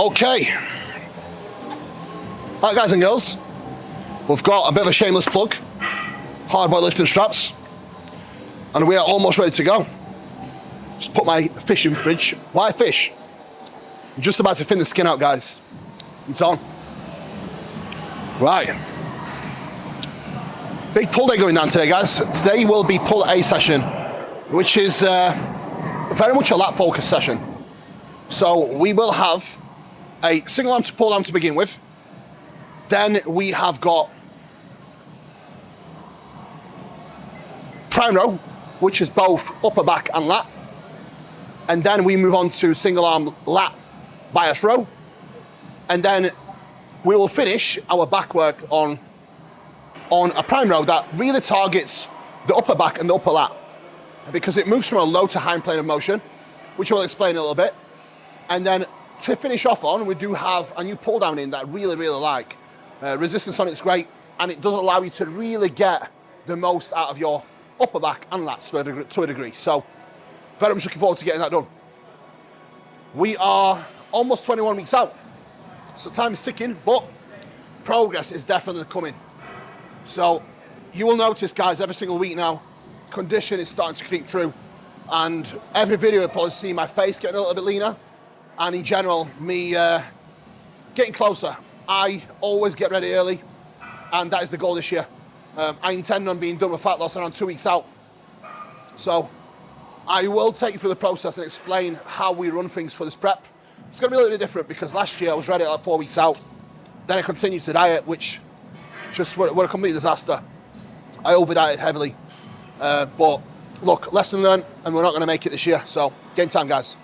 Okay. Right, guys and girls, we've got a bit of a shameless plug, hardboiled lifting straps, and we are almost ready to go. Just put my fish in the fridge. Why fish? I'm just about to thin the skin out, guys. It's on. Right. Big pull day going down today, guys. Today will be pull A session, which is very much a lat focus session. So we will have a single arm to pull down to begin with. Then we have got prime row, which is both upper back and lat. And then we move on to single arm lat bias row. And then we will finish our back work on a prime row that really targets the upper back and the upper lat, because it moves from a low to high plane of motion, which I'll explain in a little bit. And then to finish off on, we do have a new pull down in that I really, really like. Resistance on it's great, and it does allow you to really get the most out of your upper back and lats to a degree. So very much looking forward to getting that done. We are almost 21 weeks out, so time is ticking, but progress is definitely coming. So you will notice, guys, every single week now, condition is starting to creep through, and every video you'll probably see my face getting a little bit leaner, and in general, me getting closer. I always get ready early, and that is the goal this year. I intend on being done with fat loss around 2 weeks out. So I will take you through the process and explain how we run things for this prep. It's gonna be a little bit different because last year I was ready at like 4 weeks out. Then I continued to diet, which just were a complete disaster. I over-dieted heavily. But look, lesson learned, and we're not gonna make it this year. So game time, guys.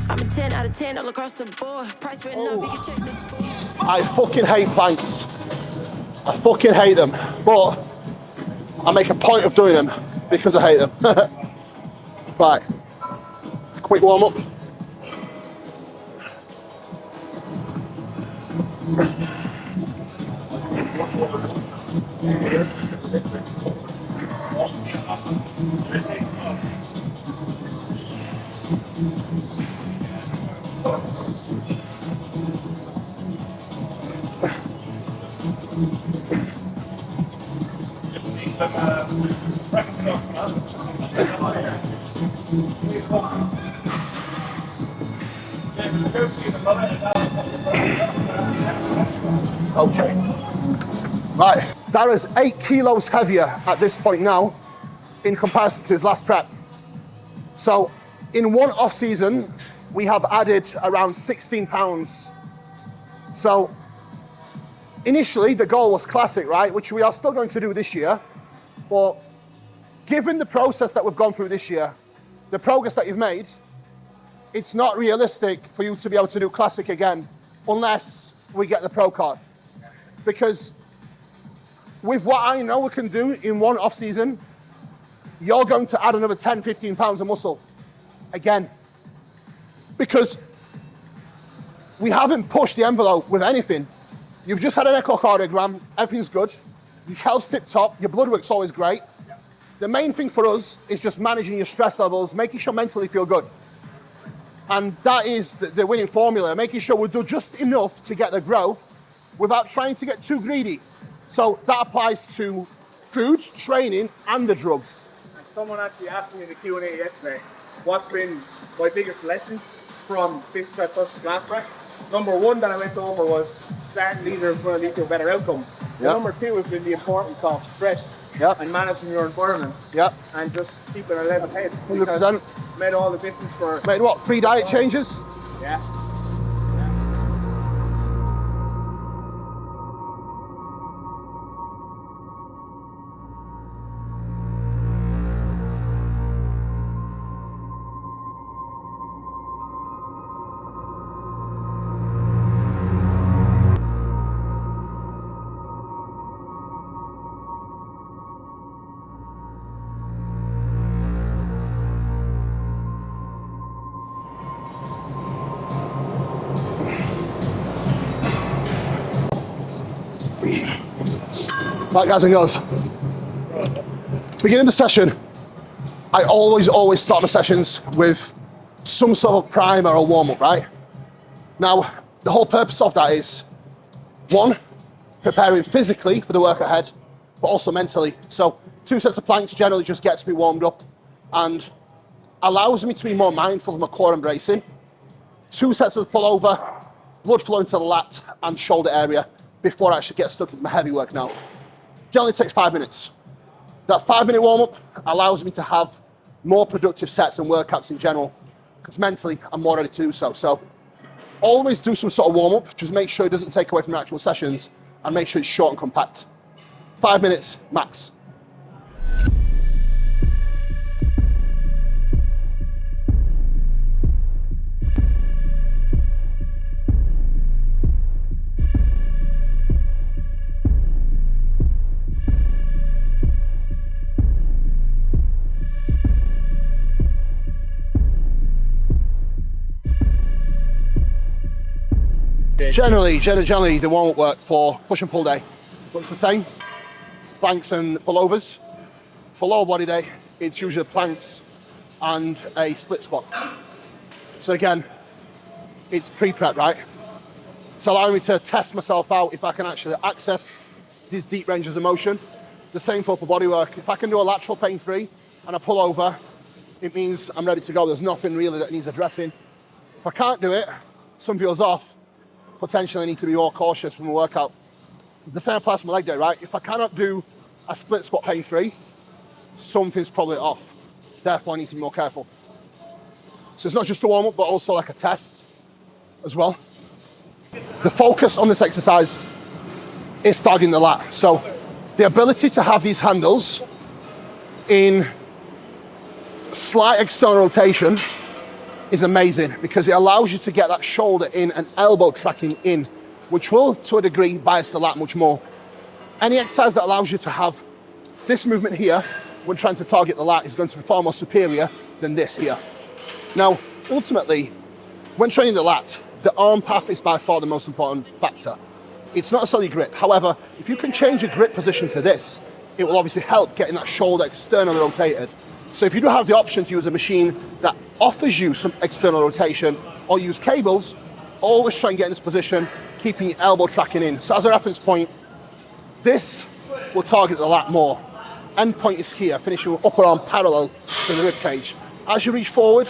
I'm a 10 out of 10 all across the board. Price written up, you can check the score. I fucking hate planks. I fucking hate them. But I make a point of doing them because I hate them. Right. Quick warm up. Okay. Right, that is 8 kilos heavier at this point now in comparison to his last prep. So in one off season, we have added around 16 pounds. So initially the goal was classic, right? Which we are still going to do this year. But given the process that we've gone through this year, the progress that you've made, it's not realistic for you to be able to do classic again unless we get the pro card. Because with what I know we can do in one off season, you're going to add another 10, 15 pounds of muscle again. Because we haven't pushed the envelope with anything. You've just had an echocardiogram, everything's good. Your health's tip top, your blood work's always great. The main thing for us is just managing your stress levels, making sure mentally feel good. And that is the winning formula, making sure we do just enough to get the growth without trying to get too greedy. So that applies to food, training, and the drugs. And someone actually asked me in the Q&A yesterday, what's been my biggest lesson from this prep versus last prep? Number one that I went over was starting leaders going to lead to a better outcome. Yep. Number two has been the importance of stress and managing your environment and just keeping a level head. 100%. Made all the difference for... Made what, 3 diet changes? Yeah. Right, guys and girls. Beginning the session, I always start my sessions with some sort of primer or warm-up, right? Now, the whole purpose of that is, one, preparing physically for the work ahead, but also mentally. So 2 sets of planks generally just gets me warmed up and allows me to be more mindful of my core and bracing. 2 sets of the pullover, blood flow into the lat and shoulder area before I actually get stuck into my heavy work now. Generally takes 5 minutes. That 5-minute warm-up allows me to have more productive sets and workouts in general, because mentally I'm more ready to do so. So always do some sort of warm-up, just make sure it doesn't take away from the actual sessions and make sure it's short and compact. 5 minutes max. Generally, the warm-up work for push and pull day looks the same. Planks and pullovers. For lower body day, it's usually planks and a split squat. So again, it's pre-prep, right? It's allowing me to test myself out if I can actually access these deep ranges of motion. The same for upper body work. If I can do a lateral pain-free and a pullover, it means I'm ready to go. There's nothing really that needs addressing. If I can't do it, some feels off, potentially need to be more cautious from a workout. The same applies for my leg day, right? If I cannot do a split squat pain-free, something's probably off. Therefore, I need to be more careful. So it's not just a warm-up, but also like a test as well. The focus on this exercise is targeting the lat. So the ability to have these handles in slight external rotation is amazing because it allows you to get that shoulder in and elbow tracking in, which will, to a degree, bias the lat much more. Any exercise that allows you to have this movement here when trying to target the lat is going to be far more superior than this here. Now, ultimately, when training the lat, the arm path is by far the most important factor. It's not necessarily grip. However, if you can change your grip position to this, it will obviously help getting that shoulder externally rotated. So if you do have the option to use a machine that offers you some external rotation or use cables, always try and get in this position, keeping your elbow tracking in. So as a reference point, this will target the lat more. End point is here, finishing with upper arm parallel to the rib cage. As you reach forward,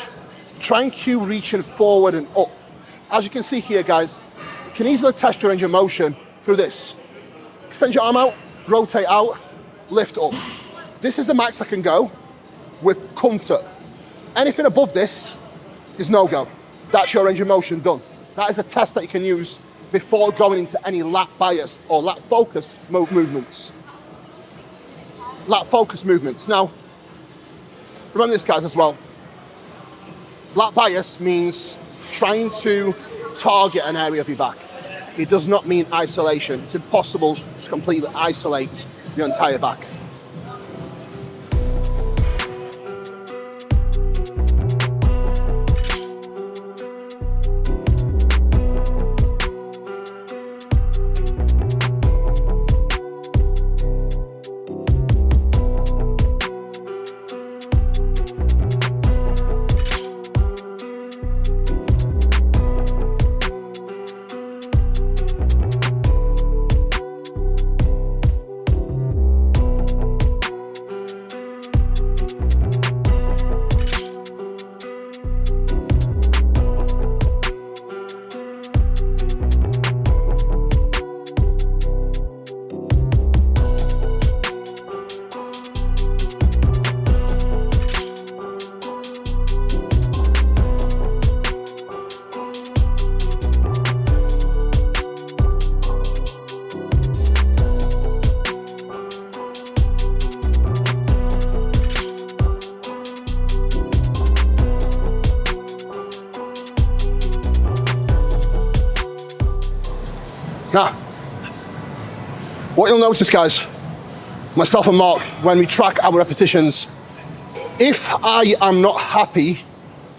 try and cue reaching forward and up. As you can see here, guys, you can easily test your range of motion through this. Extend your arm out, rotate out, lift up. This is the max I can go with comfort. Anything above this is no-go. That's your range of motion done. That is a test that you can use before going into any lat biased or lat focused movements. Lat focused movements. Now, remember this, guys, as well. Lat bias means trying to target an area of your back. It does not mean isolation. It's impossible to completely isolate your entire back. Now, what you'll notice, guys, myself and Mark, when we track our repetitions, if I am not happy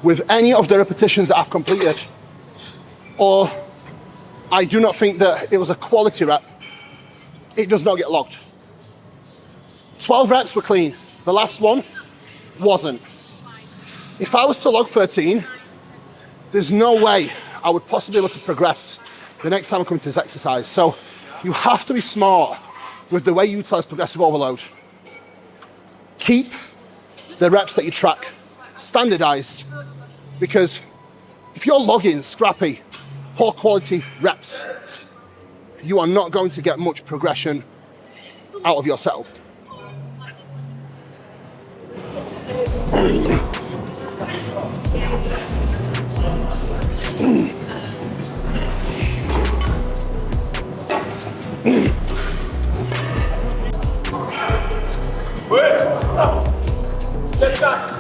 with any of the repetitions that I've completed, or I do not think that it was a quality rep, it does not get logged. 12 reps were clean. The last one wasn't. If I was to log 13, there's no way I would possibly be able to progress the next time I come to this exercise. So you have to be smart with the way you utilize progressive overload. Keep the reps that you track standardized, because if you're logging scrappy, poor quality reps, you are not going to get much progression out of yourself.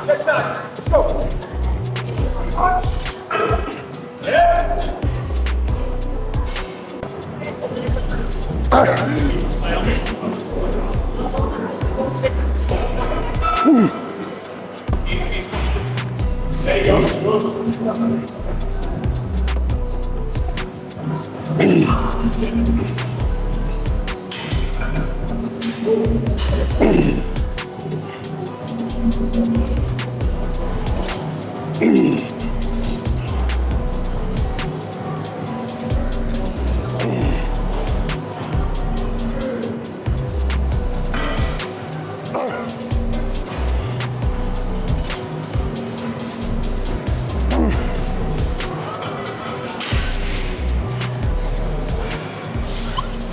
Let's go.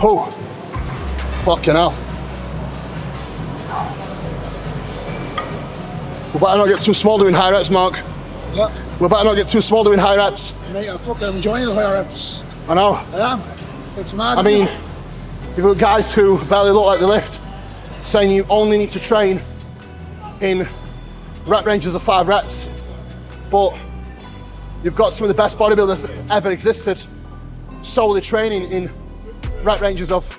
Oh, fucking hell. We better not get too small doing high reps, Mark. Yeah. We better not get too small doing high reps. Mate, I'm fucking enjoying the higher reps. I know. I am. It's mad. I mean, you've got guys who barely look like they lift, saying you only need to train in rep ranges of 5 reps, but you've got some of the best bodybuilders that ever existed solely training in rep ranges of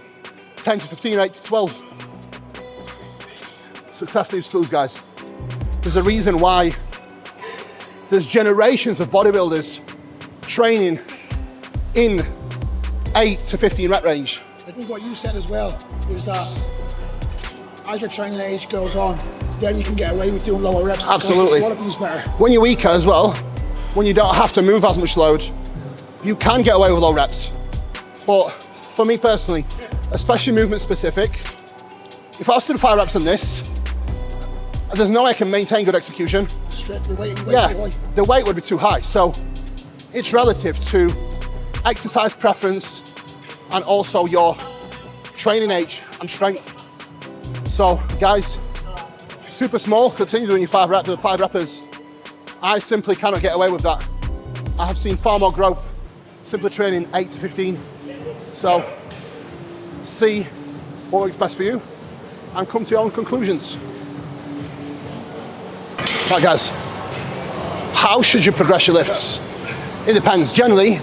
10 to 15 or 8 to 12. Success leaves clues, guys. There's a reason why there's generations of bodybuilders training in 8 to 15 rep range. I think what you said as well is that as your training age goes on, then you can get away with doing lower reps. Absolutely. The quality is better. When you're weaker as well, when you don't have to move as much load, you can get away with low reps. But for me personally, especially movement specific, if I was to do 5 reps on this, there's no way I can maintain good execution. The weight Yeah, too high. the weight would be too high. So it's relative to exercise preference and also your training age and strength. So guys, super small, continue doing your 5 reppers. I simply cannot get away with that. I have seen far more growth simply training 8 to 15. So see what works best for you and come to your own conclusions. Right guys, how should you progress your lifts? It depends. Generally,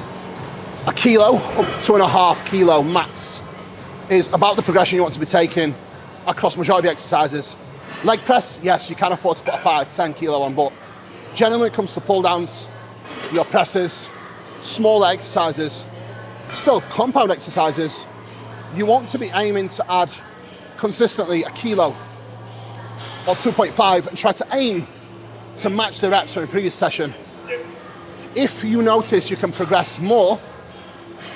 a kilo up to 2.5 kilo max is about the progression you want to be taking across majority of exercises. Leg press, yes, you can afford to put a 5, 10 kilo on, but generally when it comes to pull downs, your presses, smaller exercises, still compound exercises, you want to be aiming to add consistently a kilo or 2.5 and try to aim to match the reps from the previous session. If you notice you can progress more,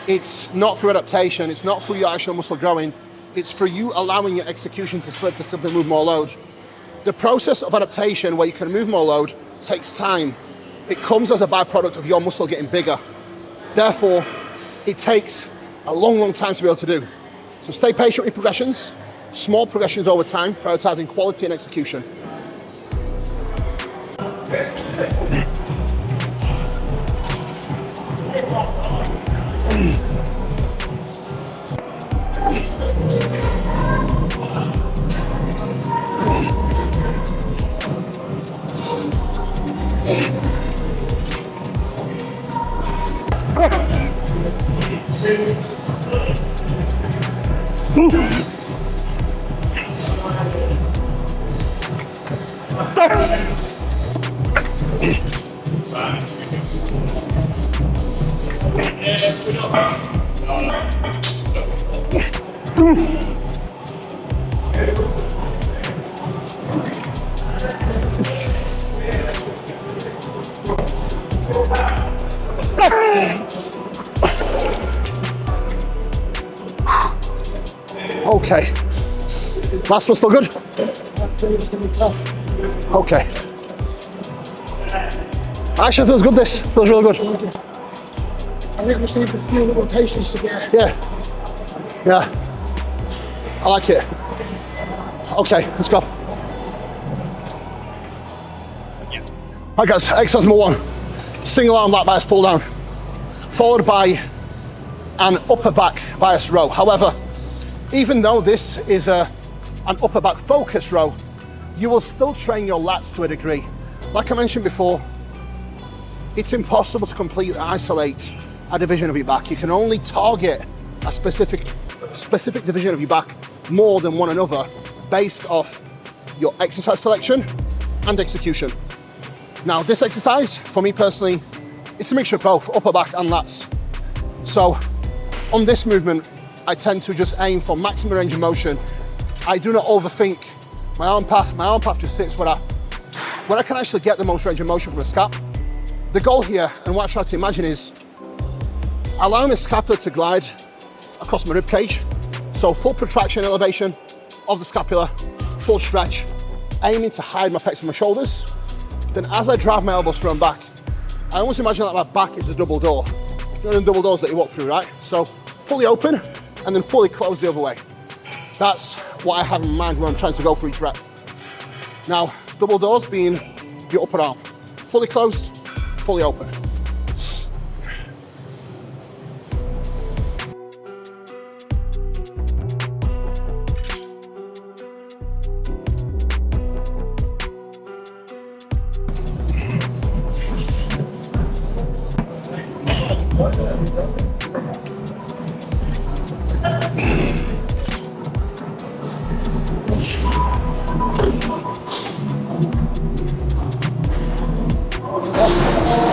it's not through adaptation, it's not through your actual muscle growing, it's for you allowing your execution to slip to simply move more load. The process of adaptation where you can move more load takes time. It comes as a byproduct of your muscle getting bigger. Therefore, it takes a long, long time to be able to do. So stay patient with progressions, small progressions over time, prioritizing quality and execution. Okay. Last one still good? Okay. Actually, feels good, this. Feels really good. I think we just need a few rotations to get. Yeah. Yeah. I like it. Okay, let's go. Alright guys, exercise number 1. Single arm lat bias pull down. Followed by an upper back bias row. However, even though this is an upper back focus row, you will still train your lats to a degree. Like I mentioned before, it's impossible to completely isolate a division of your back. You can only target a specific division of your back more than one another based off your exercise selection and execution. Now, this exercise, for me personally, it's a mixture of both, upper back and lats. So, on this movement, I tend to just aim for maximum range of motion. I do not overthink my arm path. My arm path just sits where I can actually get the most range of motion from the scap. The goal here, and what I try to imagine, is allowing the scapula to glide across my rib cage. So full protraction elevation of the scapula, full stretch, aiming to hide my pecs and my shoulders. Then as I drive my elbows through and back, I almost imagine that my back is a double door. You know the double doors that you walk through, right? So fully open and then fully close the other way. That's what I have in mind when I'm trying to go for each rep. Now, double doors being your upper arm. Fully closed, fully open.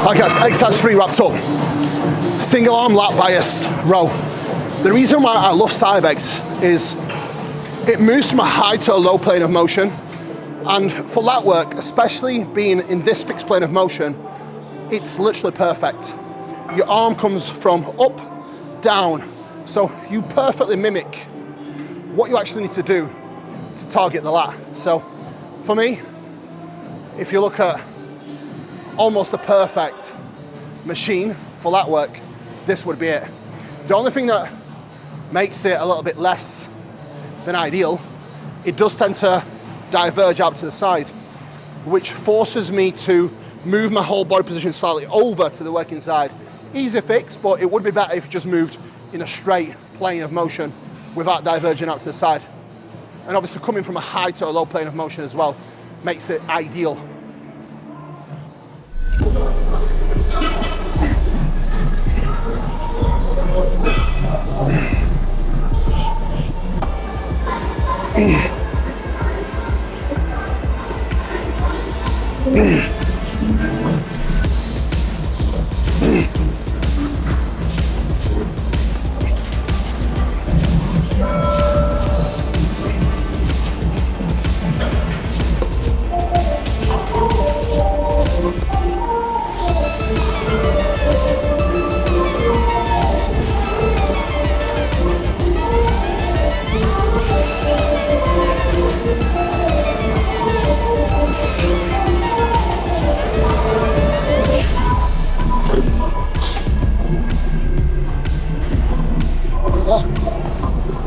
Okay, guys, exercise 3 wrapped up. Single arm lat bias row. The reason why I love Cybex is it moves from a high to a low plane of motion. And for lat work, especially being in this fixed plane of motion, it's literally perfect. Your arm comes from up, down. So you perfectly mimic what you actually need to do to target the lat. So for me, if you look at almost a perfect machine for lat work, this would be it. The only thing that makes it a little bit less than ideal, it does tend to diverge out to the side, which forces me to move my whole body position slightly over to the working side. Easy fix, but it would be better if it just moved in a straight plane of motion without diverging out to the side. And obviously coming from a high to a low plane of motion as well makes it ideal.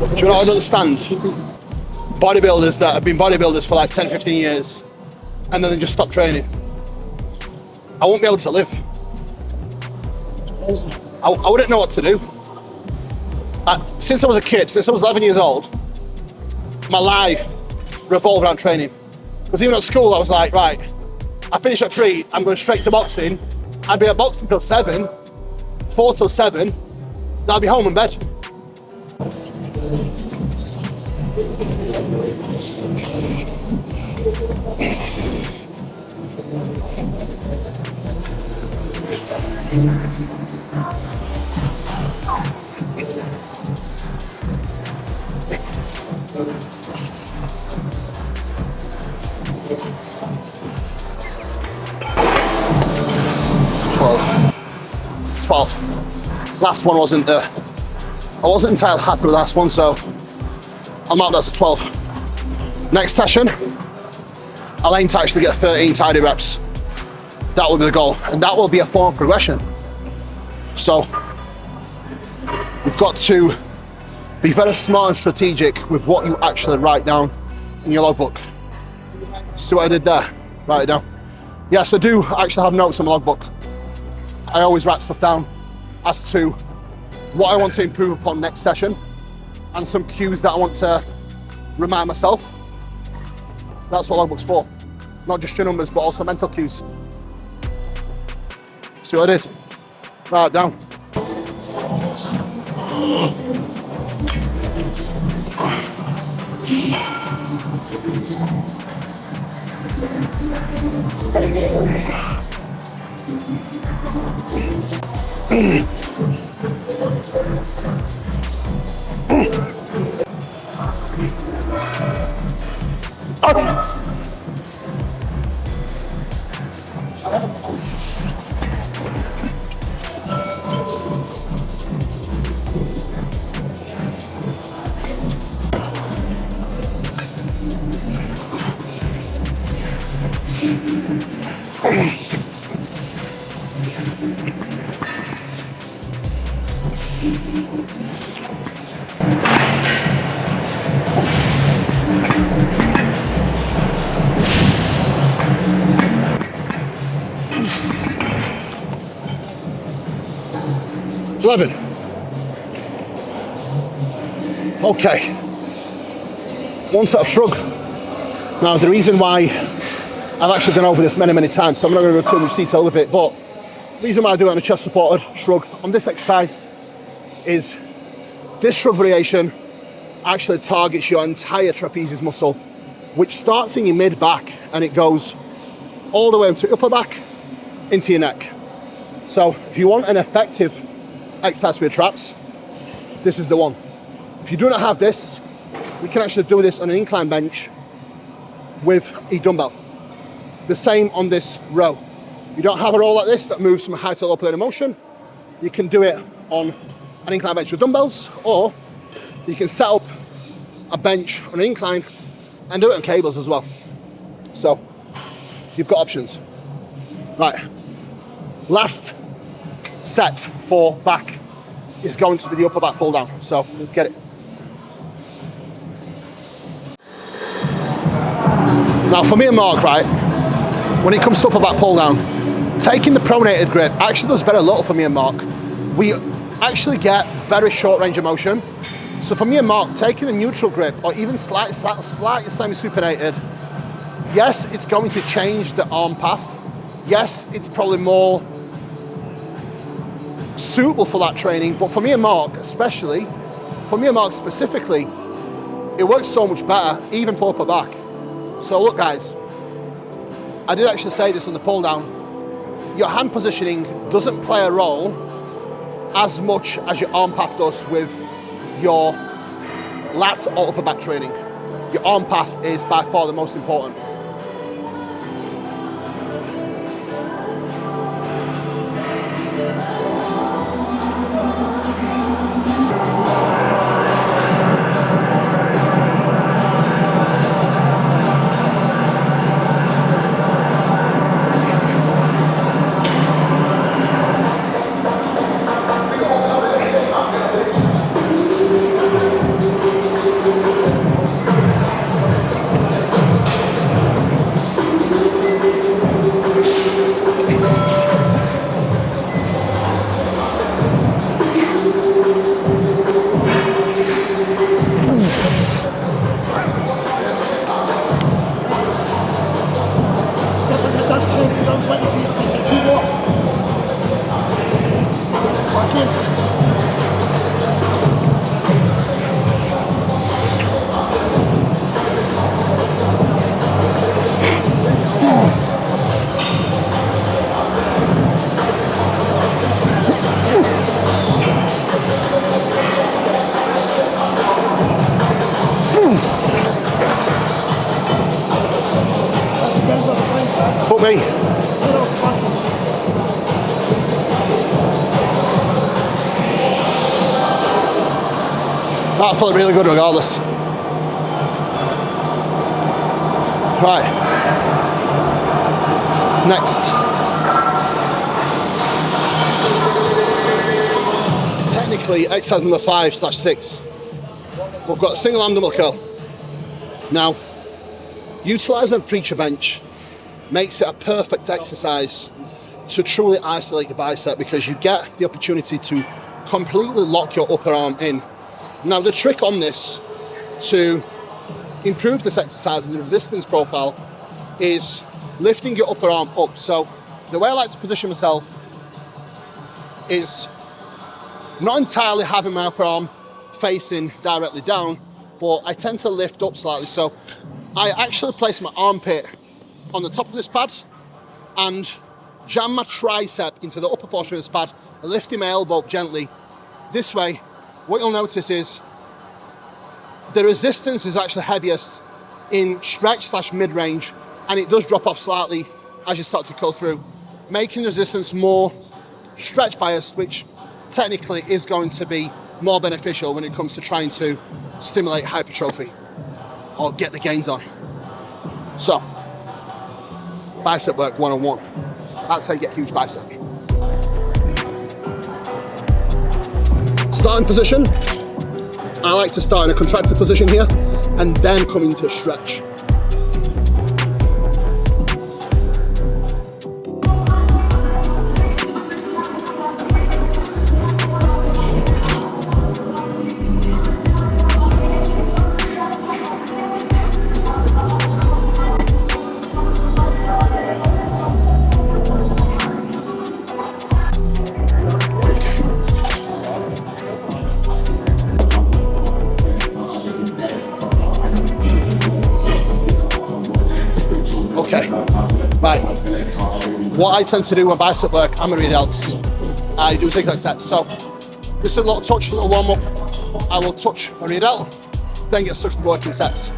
Do you know what I don't understand? Bodybuilders that have been bodybuilders for like 10, 15 years and then they just stop training. I won't be able to live. I wouldn't know what to do. Since I was a kid, since I was 11 years old, my life revolved around training. Because even at school, I was like, right, I finish at 3, I'm going straight to boxing. I'd be at boxing till 7, 4 till 7, then I'll be home in bed. Last one wasn't I wasn't entirely happy with the last one, so I'll mark that as a 12. Next session, I'll aim to actually get 13 tidy reps. That will be the goal, and that will be a form of progression. So you've got to be very smart and strategic with what you actually write down in your logbook. See what I did there? Write it down. Yes, I do actually have notes on my logbook. I always write stuff down as to what I want to improve upon next session and some cues that I want to remind myself. That's what logbook's for. Not just your numbers, but also mental cues. See what I did? Write it down. Okay, one set of shrug. Now the reason why I've actually gone over this many times, so I'm not going to go too much detail with it, but the reason why I do it on a chest supported shrug on this exercise is this shrug variation actually targets your entire trapezius muscle, which starts in your mid back and it goes all the way into upper back into your neck. So if you want an effective exercise for your traps, this is the one. If you do not have this, we can actually do this on an incline bench with a dumbbell. The same on this row. You don't have a row like this that moves from high to low plane of motion. You can do it on an incline bench with dumbbells, or you can set up a bench on an incline and do it on cables as well. So you've got options. Right, last set for back is going to be the upper back pull down. So let's get it. Now for me and Mark, right, when it comes to upper back pull down, taking the pronated grip actually does very little for me and Mark. We actually get very short range of motion. So for me and Mark, taking a neutral grip or even slightly semi-supinated, yes, it's going to change the arm path. Yes, it's probably more suitable for that training, but for me and Mark especially, for me and Mark specifically, it works so much better, even for upper back. So look guys, I did actually say this on the pull down, your hand positioning doesn't play a role as much as your arm path does with your lat or upper back training. Your arm path is by far the most important. Fuck me. That felt really good regardless. Right. Next. Technically, exercise number 5/6. We've got a single arm dumbbell curl. Now, utilising a preacher bench makes it a perfect exercise to truly isolate your bicep because you get the opportunity to completely lock your upper arm in. Now, the trick on this to improve this exercise and the resistance profile is lifting your upper arm up. So the way I like to position myself is not entirely having my upper arm facing directly down, but I tend to lift up slightly. So I actually place my armpit on the top of this pad and jam my tricep into the upper portion of this pad, lifting my elbow up gently. This way, what you'll notice is the resistance is actually heaviest in stretch/mid-range, and it does drop off slightly as you start to curl through, making the resistance more stretch biased, which technically is going to be more beneficial when it comes to trying to stimulate hypertrophy or get the gains on. So, bicep work 101. That's how you get huge bicep. Starting position, I like to start in a contracted position here and then come into stretch. Okay, right. What I tend to do when bicep work and my rear delts, I do zigzag sets. So this is a little touch, a little warm up. I will touch my rear delt, then get stuck to the working sets.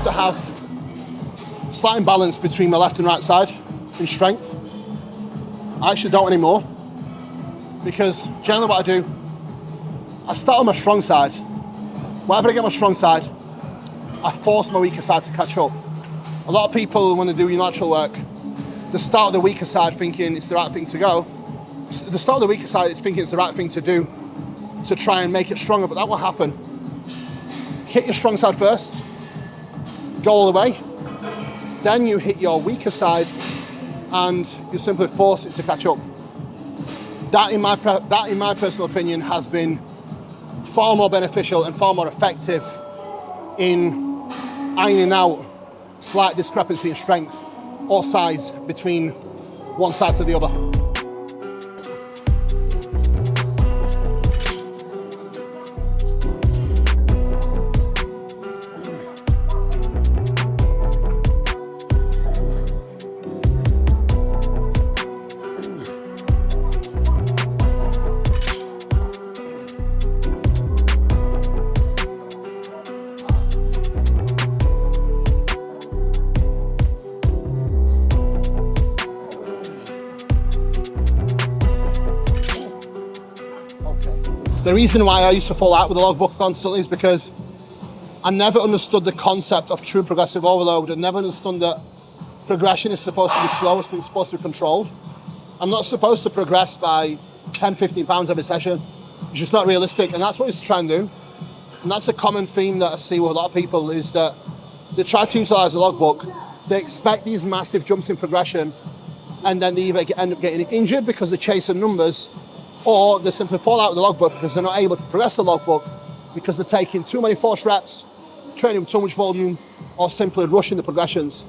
To have slight imbalance between my left and right side in strength. I actually don't anymore because generally what I do, I start on my strong side. Whenever I get my strong side, I force my weaker side to catch up. A lot of people, when they do unilateral work, they start the weaker side thinking it's the right thing to go. They start the weaker side thinking it's the right thing to do to try and make it stronger, but that will happen. Hit your strong side first, go all the way, then you hit your weaker side and you simply force it to catch up. That in my personal opinion has been far more beneficial and far more effective in ironing out slight discrepancy in strength or size between one side to the other. The reason why I used to fall out with the logbook constantly is because I never understood the concept of true progressive overload. I never understood that progression is supposed to be slow, it's supposed to be controlled. I'm not supposed to progress by 10, 15 pounds every session. It's just not realistic, and that's what I used to try and do. And that's a common theme that I see with a lot of people, is that they try to utilize the logbook, they expect these massive jumps in progression, and then they either end up getting injured because they're chasing numbers, or they simply fall out of the logbook because they're not able to progress the logbook because they're taking too many force reps, training with too much volume, or simply rushing the progressions.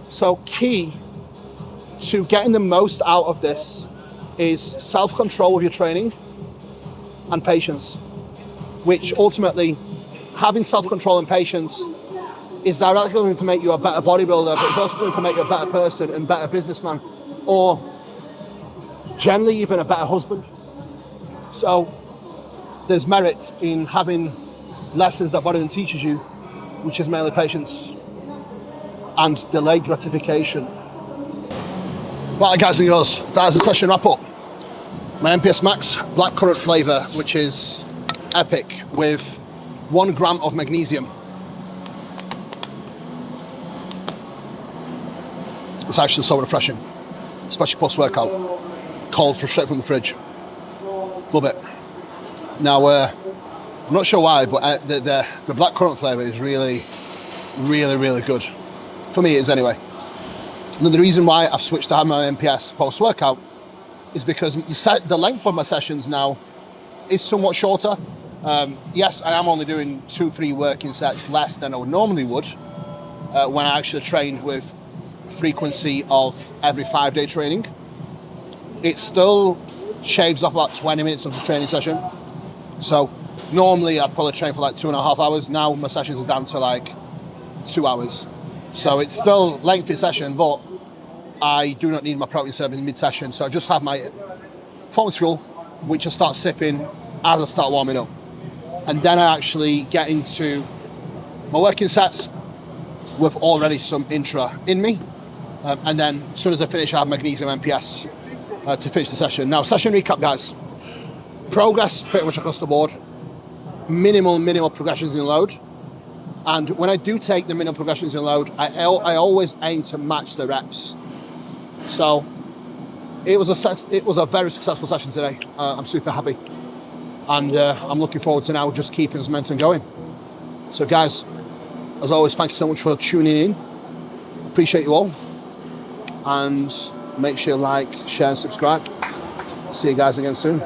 So key to getting the most out of this is self-control with your training and patience, which ultimately, having self-control and patience is directly going to make you a better bodybuilder, but it's also going to make you a better person and better businessman, or generally even a better husband. So there's merit in having lessons that bodybuilding teaches you, which is mainly patience and delayed gratification. Right, guys and girls, that is the session wrap up. My MPS Max blackcurrant flavour, which is epic, with 1 gram of magnesium. It's actually so refreshing, especially post-workout, cold, straight from the fridge. Love it. Now, I'm not sure why, but the blackcurrant flavour is really, really, really good. For me, it is anyway. And the reason why I've switched to have my MPS post-workout is because the length of my sessions now is somewhat shorter. Yes, I am only doing 2-3 working sets less than I normally would when I actually trained with frequency of every 5-day training. It still shaves off about 20 minutes of the training session. So normally I'd probably train for like 2.5 hours. Now my sessions are down to like 2 hours. So it's still lengthy session, but I do not need my protein serve in mid-session. So I just have my performance fuel, which I start sipping as I start warming up. And then I actually get into my working sets with already some intra in me. And then as soon as I finish, I have magnesium MPS to finish the session. Now, session recap, guys. Progress pretty much across the board. Minimal progressions in load. And when I do take the minimal progressions in load, I always aim to match the reps. So it was a very successful session today. I'm super happy. And I'm looking forward to now just keeping this momentum going. So guys, as always, thank you so much for tuning in. Appreciate you all. And make sure you like, share and subscribe. See you guys again soon.